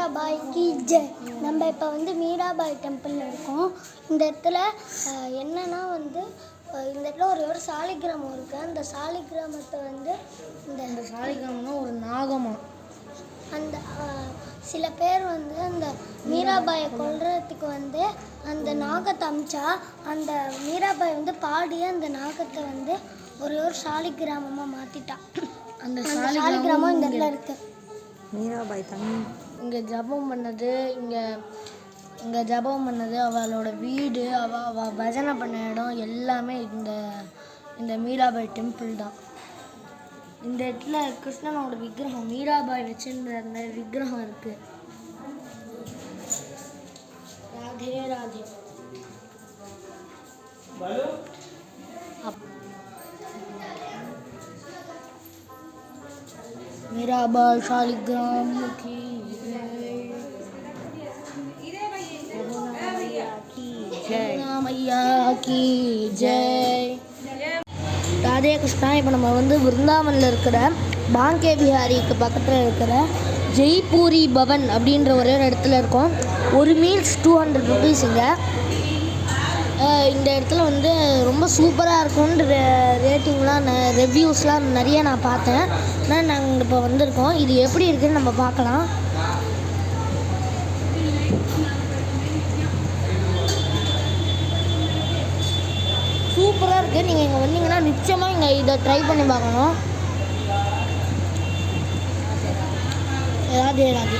மீராபாய் கி ஜெய். நம்ம இப்போ வந்து மீராபாய் டெம்பிளில் இருக்கோம். இந்த இடத்துல என்னன்னா வந்து இந்த இடத்துல ஒரு சாலிகிராமம் இருக்குது. அந்த சாலிகிராமத்தை வந்து இந்த சாலிகிராமம்னா ஒரு நாகமாக அந்த சில பேர் வந்து அந்த மீராபாயை கொல்றதுக்கு வந்து அந்த நாகத்தை அமிச்சா அந்த மீராபாய் வந்து பாடி அந்த நாகத்தை வந்து ஒரு சாலிகிராமமாக மாற்றிட்டா. அந்த சாலிகிராமம் இந்த இடத்துல இருக்குது. மீராபாய் இங்கே ஜபம் பண்ணது, இங்கே ஜபம் பண்ணது, அவளோட வீடு, அவள் பஜனை பண்ண இடம் எல்லாமே இந்த மீராபாய் டெம்பிள் தான். இந்த இடத்துல கிருஷ்ணனோட விக்கிரகம், மீராபாய் வச்சிருந்த அந்த விக்கிரகம் இருக்கு. ராதே ராதே. மீராபாய் சாலிகிராம் की मैया की जय. ராதே கிருஷ்ணா. இப்போ நம்ம வந்து விருந்தாவனில் இருக்கிற பாங்கே பிஹாரிக்கு பக்கத்தில் இருக்கிற ஜெய்பூரி பவன் அப்படின்ற ஒரே ஒரு இடத்துல இருக்கோம். ஒரு மீல்ஸ் 200 ருபீஸுங்க. இந்த இடத்துல வந்து ரொம்ப சூப்பராக இருக்கும்ன்ற ரேட்டிங்லாம் ரிவ்யூஸ்லாம் நிறைய நான் பார்த்தேன். ஆனால் நாங்கள் இப்போ வந்திருக்கோம். இது எப்படி இருக்குதுன்னு நம்ம பார்க்கலாம். சூப்பராக இருக்குது. நீங்கள் இங்கே வந்தீங்கன்னா நிச்சயமாக இங்கே இதை ட்ரை பண்ணி பார்க்கணும். ராதே ராதே.